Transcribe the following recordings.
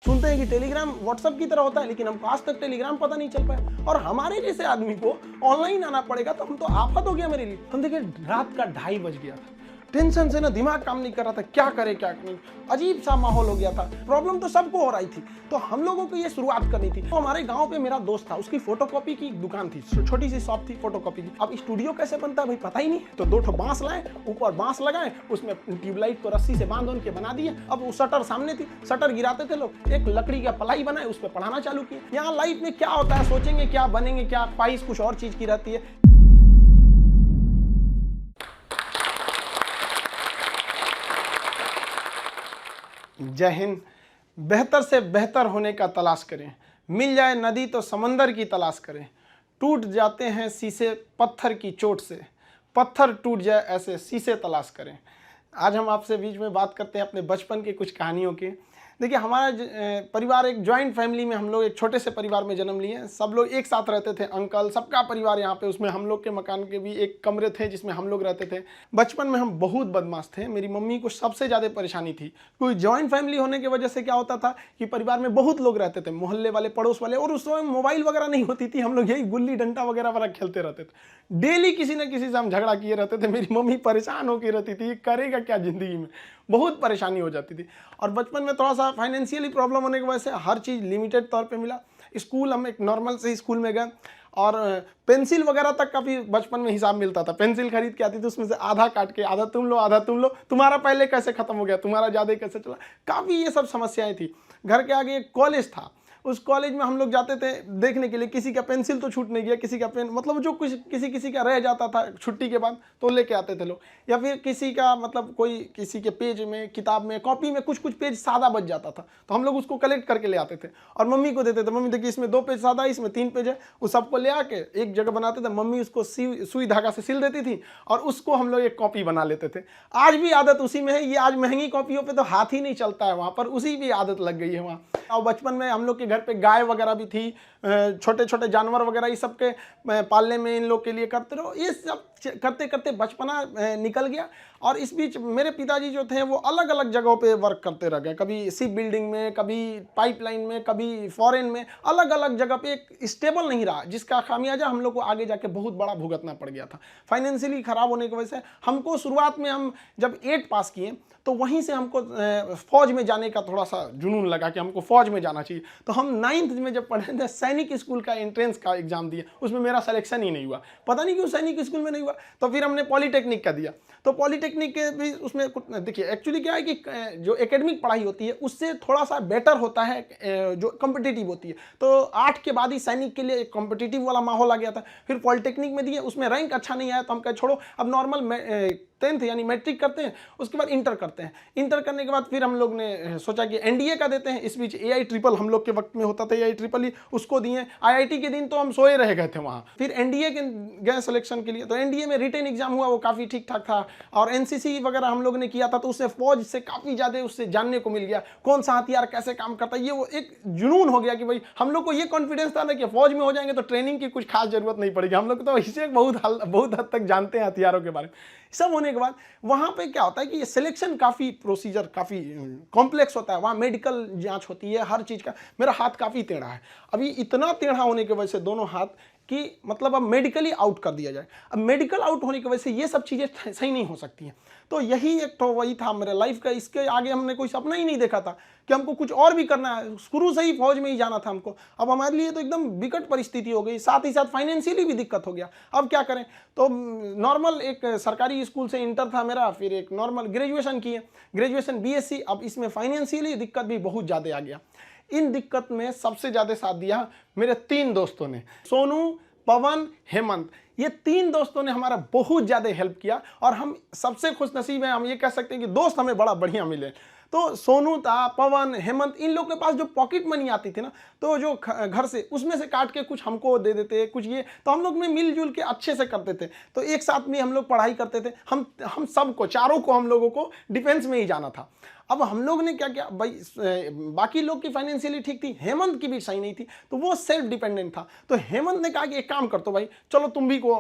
सुनते हैं कि टेलीग्राम व्हाट्सएप की तरह होता है, लेकिन हमको आज तक टेलीग्राम पता नहीं चल पाया। और हमारे जैसे आदमी को ऑनलाइन आना पड़ेगा तो हम तो आफत हो गया मेरे लिए। हम देखिए रात का 2:30 बज गया था, टेंशन से ना दिमाग काम नहीं कर रहा था, क्या करे क्या नहीं, अजीब सा माहौल हो गया था। प्रॉब्लम तो सबको हो रही थी, तो हम लोगों को ये शुरुआत करनी थी। तो हमारे गांव पे मेरा दोस्त था, उसकी फोटोकॉपी की दुकान थी, छोटी सी शॉप थी फोटोकॉपी की। अब स्टूडियो कैसे बनता है भाई पता ही नहीं, तो 2 ठो बांस लाए, ऊपर बांस लगाए, उसमें ट्यूबलाइट को रस्सी से बांध के बना दिए। अब वो शटर सामने थी, शटर गिराते थे लोग, एक लकड़ी का पलाई बनाए, उस पर पढ़ाना चालू किए। यहाँ लाइफ में क्या होता है, सोचेंगे क्या बनेंगे, क्या ख्वाहिश कुछ और चीज की रहती है। जय हिंद। बेहतर से बेहतर होने का तलाश करें, मिल जाए नदी तो समंदर की तलाश करें। टूट जाते हैं शीशे पत्थर की चोट से, पत्थर टूट जाए ऐसे शीशे तलाश करें। आज हम आपसे बीच में बात करते हैं अपने बचपन की कुछ कहानियों की। देखिए हमारा परिवार एक जॉइंट फैमिली में, हम लोग एक छोटे से परिवार में जन्म लिए। सब लोग एक साथ रहते थे, अंकल सबका परिवार यहाँ पे, उसमें हम लोग के मकान के भी एक कमरे थे जिसमें हम लोग रहते थे। बचपन में हम बहुत बदमाश थे, मेरी मम्मी को सबसे ज़्यादा परेशानी थी। कोई जॉइंट फैमिली होने की वजह से क्या होता था कि परिवार में बहुत लोग रहते थे, मोहल्ले वाले, पड़ोस वाले, और उस समय मोबाइल वगैरह नहीं होती थी, हम लोग यही गुल्ली डंडा वगैरह खेलते रहते थे। डेली किसी न किसी से हम झगड़ा किए रहते थे। मेरी मम्मी परेशान होकर रहती थी, करेगा क्या ज़िंदगी में, बहुत परेशानी हो जाती थी। और बचपन में थोड़ा सा फाइनेंशियली प्रॉब्लम होने की वजह से हर चीज़ लिमिटेड तौर पे मिला। स्कूल हम एक नॉर्मल से स्कूल में गए, और पेंसिल वगैरह तक का भी बचपन में हिसाब मिलता था। पेंसिल खरीद के आती थी, उसमें से आधा काट के आधा तुम लो आधा तुम लो, तुम्हारा पहले कैसे खत्म हो गया, तुम्हारा ज़्यादा कैसे चला, काफ़ी ये सब समस्याएं थी। घर के आगे एक कॉलेज था, उस कॉलेज में हम लोग जाते थे देखने के लिए, किसी का पेंसिल तो छूट नहीं गया, किसी का पेन, मतलब जो कुछ किसी का रह जाता था छुट्टी के बाद तो लेके आते थे लोग। या फिर किसी का मतलब कोई किसी के पेज में, किताब में, कॉपी में कुछ पेज सादा बच जाता था, तो हम लोग उसको कलेक्ट करके ले आते थे और मम्मी को देते थे। मम्मी देखिए इसमें 2 पेज सादा है, इसमें 3 पेज है, उस सबको ले आके एक जगह बनाते थे। मम्मी उसको सुई धागा से सिल देती थी और उसको हम लोग एक कॉपी बना लेते थे। आज भी आदत उसी में है। ये आज महंगी कॉपियों पर तो हाथ ही नहीं चलता है, वहाँ पर उसी भी आदत लग गई है वहाँ। और बचपन में हम लोग के घर पे गाय वगैरह भी थी, छोटे छोटे जानवर वगैरह, ये सब के पालने में इन लोग के लिए करते रहो। ये सब करते करते बचपना निकल गया। और इस बीच मेरे पिताजी जो थे वो अलग अलग जगहों पे वर्क करते रह गए, कभी शिप बिल्डिंग में, कभी पाइपलाइन में, कभी फॉरेन में, अलग अलग जगह पे। एक स्टेबल नहीं रहा, जिसका खामियाजा हम लोग को आगे जाके बहुत बड़ा भुगतना पड़ गया था। फाइनेंशियली खराब होने की वजह से हमको शुरुआत में, हम जब 8 पास किए तो वहीं से हमको फौज में जाने का थोड़ा सा जुनून लगा कि हमको फौज में जाना चाहिए। तो हम 9th में जब पढ़े थे, सैनिक स्कूल का एंट्रेंस का एग्जाम दिया, उसमें मेरा सिलेक्शन ही नहीं हुआ, पता नहीं क्यों सैनिक स्कूल में नहीं हुआ। तो फिर हमने पॉलीटेक्निक का दिया, तो पॉलीटेक्निक के भी उसमें देखिए एक्चुअली क्या है कि जो एकेडमिक पढ़ाई होती है उससे थोड़ा सा बेटर होता है जो कॉम्पिटिटिव होती है। तो 8 के बाद ही सैनिक के लिए एक कॉम्पिटिटिव वाला माहौल आ गया था। फिर पॉलीटेक्निक में दिए, उसमें रैंक अच्छा नहीं आया तो हम कहे छोड़ो, अब नॉर्मल 10th यानी मैट्रिक करते हैं, उसके बाद इंटर करते हैं। इंटर करने के बाद फिर हम लोग ने सोचा कि एनडीए का देते हैं। इस बीच AI ट्रिपल हम लोग के वक्त में होता था, AI ट्रिपल ही, उसको दिए। IIT के दिन तो हम सोए रह गए थे वहाँ। फिर एनडीए के गए सिलेक्शन के लिए, तो एनडीए में रिटन एग्जाम हुआ, वो काफ़ी ठीक ठाक था। और एनसीसी वगैरह हम लोग ने किया था, तो उससे फौज से काफ़ी ज़्यादा उससे जानने को मिल गया, कौन सा हथियार कैसे काम करता है। ये वो एक जुनून हो गया कि भाई हम लोग को ये कॉन्फिडेंस था ना कि फौज में हो जाएंगे तो ट्रेनिंग की कुछ खास जरूरत नहीं पड़ेगी। हम लोग तो इसे बहुत हद तक जानते हैं हथियारों के बारे में। सब होने के बाद वहाँ पे क्या होता है कि ये सिलेक्शन काफ़ी प्रोसीजर काफ़ी कॉम्प्लेक्स होता है। वहाँ मेडिकल जांच होती है हर चीज़ का। मेरा हाथ काफ़ी टेढ़ा है, अभी इतना टेढ़ा होने की वजह से दोनों हाथ कि मतलब अब मेडिकली आउट कर दिया जाए। अब मेडिकल आउट होने की वजह से ये सब चीज़ें सही नहीं हो सकती हैं। तो यही एक तो वही था मेरे लाइफ का। इसके आगे हमने कोई सपना ही नहीं देखा था कि हमको कुछ और भी करना है। शुरू से ही फौज में ही जाना था हमको। अब हमारे लिए तो एकदम विकट परिस्थिति हो गई, साथ ही साथ फाइनेंशियली भी दिक्कत हो गया। अब क्या करें, तो नॉर्मल एक सरकारी स्कूल से इंटर था मेरा, फिर एक नॉर्मल ग्रेजुएशन किए, ग्रेजुएशन BSc। अब इसमें फाइनेंशियली दिक्कत भी बहुत ज़्यादा आ गया। इन दिक्कत में सबसे ज़्यादा साथ दिया मेरे 3 दोस्तों ने, सोनू, पवन, हेमंत। ये 3 दोस्तों ने हमारा बहुत ज़्यादा हेल्प किया और हम सबसे खुश नसीब हैं। हम ये कह सकते हैं कि दोस्त हमें बड़ा बढ़िया मिले। तो सोनू था, पवन, हेमंत, इन लोग के पास जो पॉकेट मनी आती थी ना, तो जो घर से उसमें से काट के कुछ हमको दे देते, कुछ ये, तो हम लोग में मिलजुल के अच्छे से करते थे। तो एक साथ में हम लोग पढ़ाई करते थे। हम सबको, चारों को, हम लोगों को डिफेंस में ही जाना था। अब हम लोग ने क्या किया भाई, बाकी लोग की फाइनेंशियली ठीक थी, हेमंत की भी सही नहीं थी, तो वो सेल्फ डिपेंडेंट था। तो हेमंत ने कहा कि एक काम कर तो भाई, चलो तुम भी को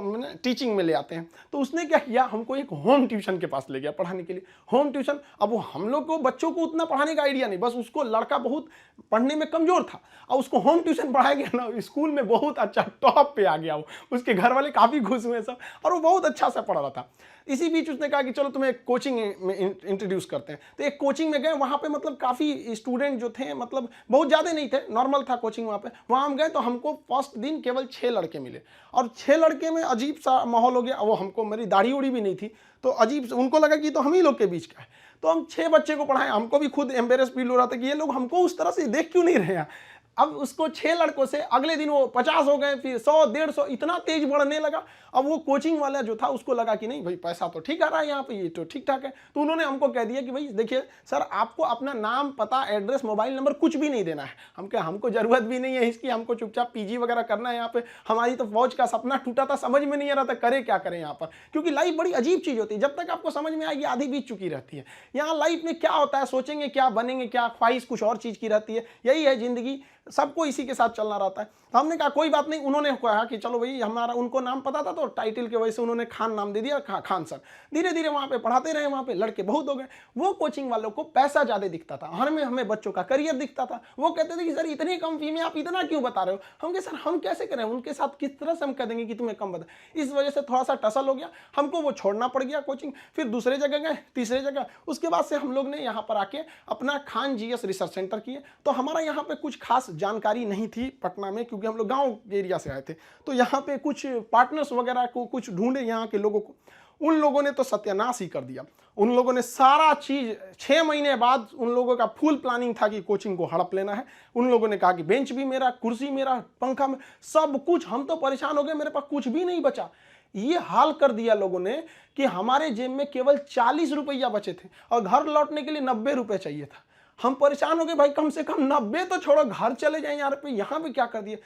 टीचिंग में ले आते हैं। तो उसने क्या किया, हमको एक होम ट्यूशन के पास ले गया पढ़ाने के लिए। होम ट्यूशन, अब वो हम लोग को बच्चों को उतना पढ़ाने का आइडिया नहीं, बस उसको लड़का बहुत पढ़ने में कमजोर था और उसको होम ट्यूशन पढ़ाया गया ना, स्कूल में बहुत अच्छा टॉप पे आ गया वो, उसके घर वाले काफी खुश हुए सब, और वो बहुत अच्छा सा पढ़ रहा था। इसी बीच उसने कहा कि चलो तुम्हें एक कोचिंग में इंट्रोड्यूस करते हैं। तो एक कोचिंग में गए, वहाँ पे मतलब काफ़ी स्टूडेंट जो थे, मतलब बहुत ज़्यादा नहीं थे, नॉर्मल था कोचिंग वहाँ पे। वहाँ हम गए तो हमको फर्स्ट दिन केवल 6 लड़के मिले, और 6 लड़के में अजीब सा माहौल हो गया। वो हमको, मेरी दाढ़ी उड़ी भी नहीं थी, तो अजीब, उनको लगा कि तो हम ही लोग के बीच का है। तो हम 6 बच्चे को पढ़ाए, हमको भी खुद एम्बेरस फील हो रहा था कि ये लोग हमको उस तरह से देख क्यों नहीं रहे हैं। अब उसको 6 लड़कों से अगले दिन वो 50 हो गए, फिर 100, 150, इतना तेज बढ़ने लगा। अब वो कोचिंग वाला जो था उसको लगा कि नहीं भाई, पैसा तो ठीक आ रहा है यहाँ पे, ये तो ठीक ठाक है। तो उन्होंने हमको कह दिया कि भाई देखिए सर, आपको अपना नाम, पता, एड्रेस, मोबाइल नंबर कुछ भी नहीं देना है। हम कहे हमको जरूरत भी नहीं है इसकी, हमको चुपचाप पीजी वगैरह करना है यहाँ पे। हमारी तो फौज का सपना टूटा था, समझ में नहीं आ रहा था करे क्या करें यहाँ पर, क्योंकि लाइफ बड़ी अजीब चीज होती है। जब तक आपको समझ में आएगी आधी बीत चुकी रहती है। यहाँ लाइफ में क्या होता है, सोचेंगे क्या, बनेंगे क्या, ख्वाहिश कुछ और चीज की रहती है। यही है जिंदगी, सबको इसी के साथ चलना रहता है। तो हमने कहा कोई बात नहीं। उन्होंने कहा कि चलो भाई, हमारा उनको नाम पता था तो टाइटल की वजह से उन्होंने खान नाम दे दिया, खान सर। धीरे धीरे वहाँ पे पढ़ाते रहे, वहाँ पे लड़के बहुत हो गए। वो कोचिंग वालों को पैसा ज़्यादा दिखता था, हमें बच्चों का करियर दिखता था। वो कहते थे कि सर इतनी कम फी में आप इतना क्यों बता रहे हो। हम कहे सर हम कैसे करें, उनके साथ किस तरह से हम कह देंगे कि तुम्हें कम बता। इस वजह से थोड़ा सा टसल हो गया, हमको वो छोड़ना पड़ गया कोचिंग। फिर दूसरे जगह गए, तीसरे जगह। उसके बाद से हम लोग ने यहाँ पर आके अपना खान जीएस रिसर्च सेंटर किए। तो हमारा यहाँ पे कुछ खास जानकारी नहीं थी पटना में, क्योंकि हम लोग गांव एरिया से आए थे। तो यहाँ पे कुछ पार्टनर्स वगैरह को कुछ ढूंढे यहाँ के लोगों को, उन लोगों ने तो सत्यानाश ही कर दिया। उन लोगों ने सारा चीज 6 महीने बाद उन लोगों का फुल प्लानिंग था कि कोचिंग को हड़प लेना है। उन लोगों ने कहा कि बेंच भी मेरा, कुर्सी मेरा, पंखा में, सब कुछ। हम तो परेशान हो गए, मेरे पास कुछ भी नहीं बचा। ये हाल कर दिया लोगों ने कि हमारे जेब में केवल 40 रुपया बचे थे और घर लौटने के लिए 90 रुपये चाहिए था। हम परेशान हो गए, भाई कम से कम 90 तो छोड़ो, घर चले जाएं यार, पे यहाँ पे क्या कर दिए।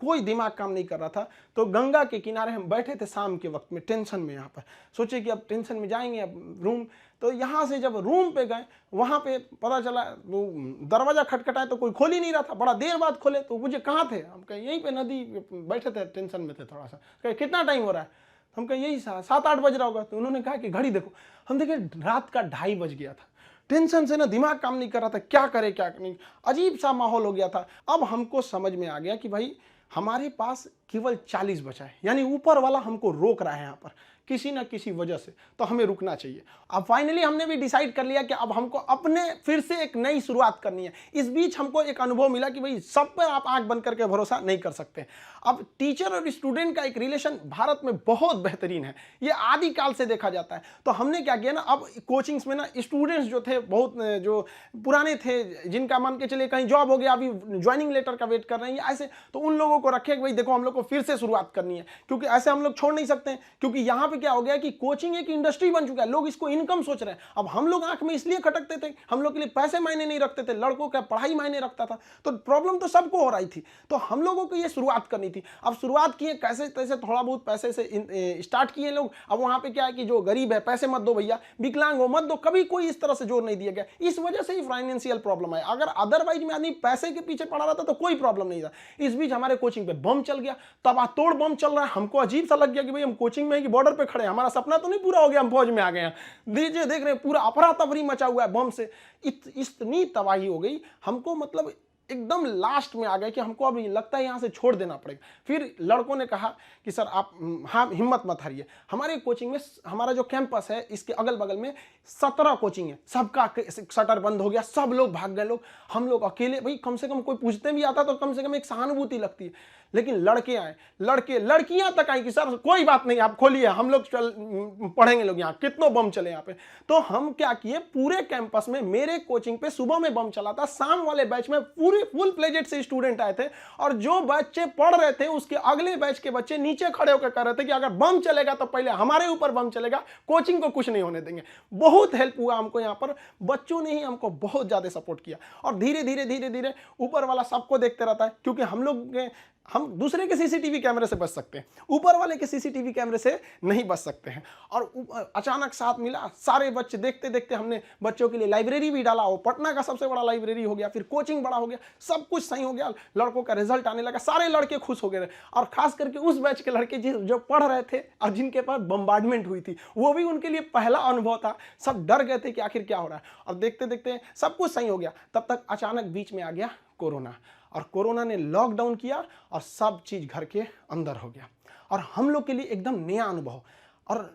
कोई दिमाग काम नहीं कर रहा था। तो गंगा के किनारे हम बैठे थे शाम के वक्त में, टेंशन में। यहाँ पर सोचे कि अब टेंशन में जाएंगे, अब रूम। तो यहाँ से जब रूम पे गए, वहाँ पे पता चला वो दरवाजा खटखटाए तो कोई खोल ही नहीं रहा था। बड़ा देर बाद खोले तो मुझे कहाँ थे, हम कहे यहीं पे नदी बैठे थे, टेंशन में थे थोड़ा सा। कहे कितना टाइम हो रहा है, हम कहे यही 7-8 बज रहा होगा। तो उन्होंने कहा कि घड़ी देखो। हम देखे रात का 2:30 बज गया था। टेंशन से ना दिमाग काम नहीं कर रहा था, क्या करे क्या नहीं, अजीब सा माहौल हो गया था। अब हमको समझ में आ गया कि भाई हमारे पास केवल 40 बचा है, यानी ऊपर वाला हमको रोक रहा है यहाँ पर किसी ना किसी वजह से, तो हमें रुकना चाहिए। अब फाइनली हमने भी डिसाइड कर लिया कि अब हमको अपने फिर से एक नई शुरुआत करनी है। इस बीच हमको एक अनुभव मिला कि भाई सब पर आप आंख बंद करके भरोसा नहीं कर सकते। अब टीचर और स्टूडेंट का एक रिलेशन भारत में बहुत बेहतरीन है, ये आदिकाल से देखा जाता है। तो हमने क्या किया ना, अब कोचिंग्स में ना स्टूडेंट्स जो थे, बहुत जो पुराने थे, जिनका मान के चलिए कहीं जॉब हो गया, अभी ज्वाइनिंग लेटर का वेट कर रहे हैं ऐसे, तो उन लोगों को रखे कि भाई देखो हम लोग को फिर से शुरुआत करनी है, क्योंकि ऐसे हम लोग छोड़ नहीं सकते हैं। क्योंकि यहाँ पे क्या हो गया कि कोचिंग एक इंडस्ट्री बन चुका है, लोग इसको इनकम सोच रहे हैं। अब हम लोग आंख में इसलिए खटकते थे, हम लोग के लिए पैसे मायने नहीं रखते थे, लड़कों का पढ़ाई मायने रखता था। तो प्रॉब्लम तो सबको हो रही थी, तो हम लोगों को ये शुरुआत करनी थी। अब शुरुआत किए कैसे तैसे, थोड़ा बहुत पैसे से स्टार्ट किए लोग। अब वहां पे क्या है कि जो गरीब है पैसे मत दो भैया, विकलांग हो मत दो, कभी कोई इस तरह से जोर नहीं दिया गया। इस वजह से ही फाइनेंशियल प्रॉब्लम है। अगर अदरवाइज में आदमी पैसे के पीछे पड़ा रहता तो कोई प्रॉब्लम नहीं था। इस बीच हमारे कोचिंग पे बम चल गया, तबातोड़ बम चल रहा है। हमको अजीब सा लग गया कि भाई हम कोचिंग में कि बॉर्डर पे खड़े हैं, हमारा सपना तो नहीं पूरा हो गया, हम फौज में आ गए हैं। दीजिए देख रहे हैं पूरा अफरा तफरी मचा हुआ है बम से। इतनी तबाही हो गई, हमको मतलब एकदम लास्ट में आ गए कि हमको अब लगता है यहाँ से छोड़ देना पड़ेगा। फिर लड़कों ने कहा कि सर आप हाँ हिम्मत मत हारिए। हमारे कोचिंग में, हमारा जो कैंपस है इसके अगल बगल में 17 कोचिंग है, सबका शटर बंद हो गया, सब लोग भाग गए। लोग, हम लोग अकेले, भाई कम से कम कोई पूछते भी आता तो कम से कम एक सहानुभूति लगती है। लेकिन लड़के आए, लड़कियां तक आई कि सर कोई बात नहीं आप खोलिए, हम लोग पढ़ेंगे लोग, यहाँ कितनों बम चले यहाँ पे। तो हम क्या किए, पूरे कैंपस में मेरे कोचिंग पे सुबह में बम चला था, शाम वाले बैच में पूरे फुल प्लेजेड से स्टूडेंट आए थे, और जो बच्चे पढ़ रहे थे उसके अगले बैच के बच्चे नीचे खड़े होकर कह रहे थे कि अगर बम चलेगा तो पहले हमारे ऊपर बम चलेगा, कोचिंग को कुछ नहीं होने देंगे। बहुत हेल्प हुआ हमको यहाँ पर, बच्चों ने ही हमको बहुत ज्यादा सपोर्ट किया। और धीरे धीरे ऊपर वाला सबको देखते रहता है, क्योंकि हम लोग हम दूसरे के सीसीटीवी कैमरे से बच सकते हैं, ऊपर वाले के सीसीटीवी कैमरे से नहीं बच सकते हैं। और अचानक साथ मिला, सारे बच्चे देखते देखते हमने बच्चों के लिए लाइब्रेरी भी डाला, वो पटना का सबसे बड़ा लाइब्रेरी हो गया, फिर कोचिंग बड़ा हो गया, सब कुछ सही हो गया, लड़कों का रिजल्ट आने लगा, सारे लड़के खुश हो गए। और खास करके उस बैच के लड़के जो पढ़ रहे थे और जिनके पास बम्बार्डमेंट हुई थी, वो भी उनके लिए पहला अनुभव था। सब डर गए थे कि आखिर क्या हो रहा है, और देखते देखते सब कुछ सही हो गया। तब तक अचानक बीच में आ गया कोरोना, और कोरोना ने लॉकडाउन किया और सब चीज़ घर के अंदर हो गया, और हम लोग के लिए एकदम नया अनुभव। और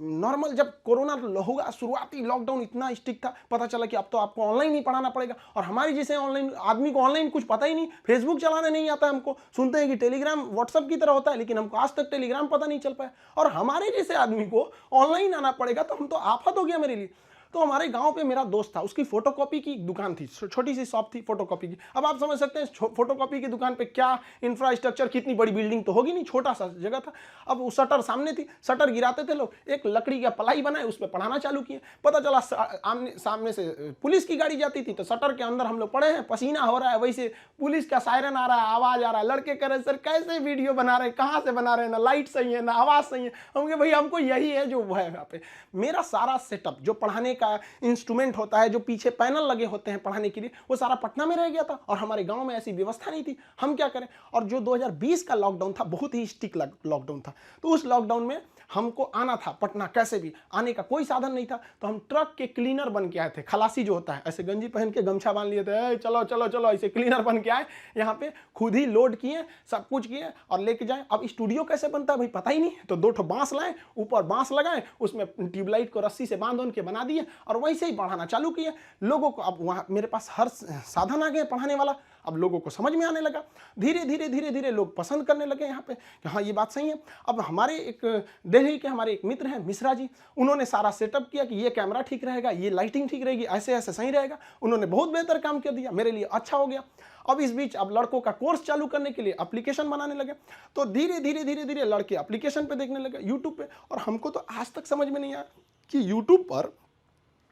नॉर्मल जब कोरोना होगा, शुरुआती लॉकडाउन इतना स्ट्रिक्ट था, पता चला कि अब तो आपको ऑनलाइन ही पढ़ाना पड़ेगा। और हमारी जैसे ऑनलाइन आदमी को ऑनलाइन कुछ पता ही नहीं, फेसबुक चलाने नहीं आता हमको, सुनते हैं कि टेलीग्राम व्हाट्सएप की तरह होता है, लेकिन हमको आज तक टेलीग्राम पता नहीं चल पाया। और हमारे जैसे आदमी को ऑनलाइन आना पड़ेगा, तो हम तो आफत हो गया मेरे लिए। तो हमारे गांव पे मेरा दोस्त था, उसकी फोटोकॉपी की दुकान थी, छोटी सी शॉप थी फोटोकॉपी की। अब आप समझ सकते हैं फोटोकॉपी की दुकान पे क्या इंफ्रास्ट्रक्चर, कितनी बड़ी बिल्डिंग तो होगी नहीं, छोटा सा जगह था। अब वो शटर सामने थी, शटर गिराते थे लोग, एक लकड़ी का पलाई बनाए, उस पर पढ़ाना चालू किए। पता चला सामने से पुलिस की गाड़ी जाती थी, तो शटर के अंदर हम लोग पड़े हैं, पसीना हो रहा है, वैसे पुलिस का सायरन आ रहा है, आवाज आ रहा है। लड़के कह रहे सर कैसे वीडियो बना रहे हैं, कहाँ से बना रहे हैं, ना लाइट सही है ना आवाज सही है। हम कहे भाई हमको यही है जो है यहाँ पे। मेरा सारा सेटअप जो पढ़ाने का इंस्ट्रूमेंट होता है, जो पीछे पैनल लगे होते हैं पढ़ाने के लिए, वो सारा पटना में रह गया था, और हमारे गांव में ऐसी व्यवस्था नहीं थी। हम क्या करें। और जो 2020 का लॉकडाउन था, बहुत ही स्ट्रिक्ट लॉकडाउन था, तो उस लॉकडाउन में हमको आना था पटना, कैसे भी आने का कोई साधन नहीं था। तो हम ट्रक के क्लीनर बन के आए थे, खलासी जो होता है, ऐसे गंजी पहन के गमछा बांध लिए थे, चलो चलो चलो, ऐसे क्लीनर बन के आए यहाँ पे, खुद ही लोड किए, सब कुछ किए और लेके जाए। अब स्टूडियो कैसे बनता है भाई पता ही नहीं, तो 2 ठो बांस लाए, ऊपर बांस लगाए, उसमें ट्यूबलाइट को रस्सी से बांध के बना दिए, और वैसे ही पढ़ाना चालू किए लोगों को। अब वहाँ मेरे पास हर साधन आ गया पढ़ाने वाला, अब लोगों को समझ में आने लगा, धीरे धीरे धीरे धीरे लोग पसंद करने लगे यहाँ पे कि हाँ ये बात सही है। अब हमारे एक दिल्ली के हमारे एक मित्र हैं मिश्रा जी, उन्होंने सारा सेटअप किया कि ये कैमरा ठीक रहेगा, ये लाइटिंग ठीक रहेगी, ऐसे ऐसे सही रहेगा। उन्होंने बहुत बेहतर काम कर दिया, मेरे लिए अच्छा हो गया। अब इस बीच अब लड़कों का कोर्स चालू करने के लिए एप्लीकेशन बनाने लगे, तो धीरे धीरे धीरे धीरे लड़के एप्लीकेशन पे देखने लगे, यूट्यूब पे। और हमको तो आज तक समझ में नहीं आया कि यूट्यूब पर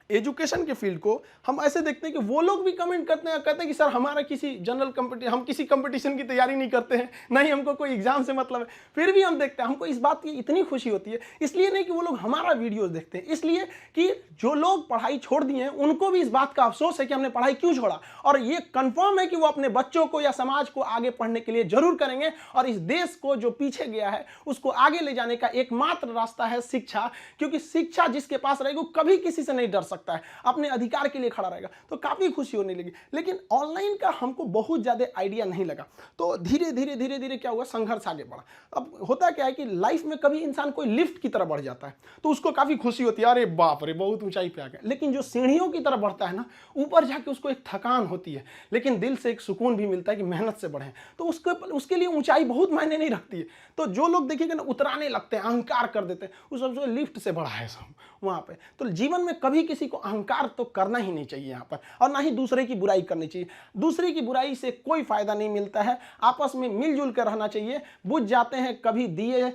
एजुकेशन के फील्ड को हम ऐसे देखते हैं कि वो लोग भी कमेंट करते हैं, कहते हैं कि सर हमारा किसी जनरल कंपटीशन, हम किसी कंपटीशन की तैयारी नहीं करते हैं, नहीं हमको कोई एग्जाम से मतलब है, फिर भी हम देखते हैं। हमको इस बात की इतनी खुशी होती है, इसलिए नहीं कि वो लोग हमारा वीडियोस देखते हैं, इसलिए कि जो लोग पढ़ाई छोड़ दिए हैं उनको भी इस बात का अफसोस है कि हमने पढ़ाई क्यों छोड़ा, और ये कंफर्म है कि वो अपने बच्चों को या समाज को आगे पढ़ने के लिए जरूर करेंगे। और इस देश को जो पीछे गया है उसको आगे ले जाने का एकमात्र रास्ता है शिक्षा, क्योंकि शिक्षा जिसके पास रहेगी वो कभी किसी से नहीं डर सकता है, अपने अधिकार के लिए खड़ा रहेगा। तो काफी खुशी होने लगी। लेकिन ऑनलाइन का हमको बहुत ज्यादा आइडिया नहीं लगा, तो धीरे धीरे धीरे धीरे क्या हुआ, संघर्ष आगे बढ़ा। अब होता क्या है कि लाइफ में कभी इंसान कोई लिफ्ट की तरफ बढ़ जाता है तो उसको काफी खुशी होती है, अरे बाप रे बहुत ऊंचाई पे आ गया। लेकिन जो सीढ़ियों की तरफ बढ़ता है ना, ऊपर जाके उसको एक थकान होती है, लेकिन दिल से एक सुकून भी मिलता है कि मेहनत से बढ़े, तो उसके लिए ऊंचाई बहुत मायने नहीं रखती है। तो जो लोग देखिएगा ना उतराने लगते हैं, अहंकार कर देते हैं, उस सबसे लिफ्ट से बढ़ा है सब वहाँ पे। तो जीवन में कभी किसी को अहंकार तो करना ही नहीं चाहिए यहाँ पर, और ना ही दूसरे की बुराई करनी चाहिए। दूसरे की बुराई से कोई फायदा नहीं मिलता है, आपस में मिलजुल कर रहना चाहिए। बुझ जाते हैं कभी दिए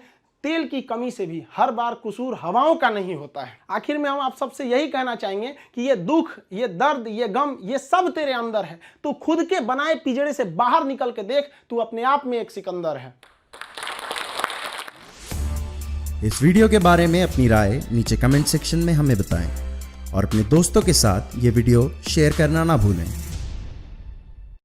तेल की कमी से भी, हर बार कसूर हवाओं का नहीं होता है। आखिर में हम आप सबसे यही कहना चाहेंगे कि ये दुख, ये दर्द, ये गम, ये सब तेरे अंदर है। तू खुद के बनाए पिंजड़े से बाहर निकल के देख, तू अपने आप में एक सिकंदर है। इस वीडियो के बारे में अपनी राय नीचे कमेंट सेक्शन में हमें बताएं और अपने दोस्तों के साथ ये वीडियो शेयर करना ना भूलें।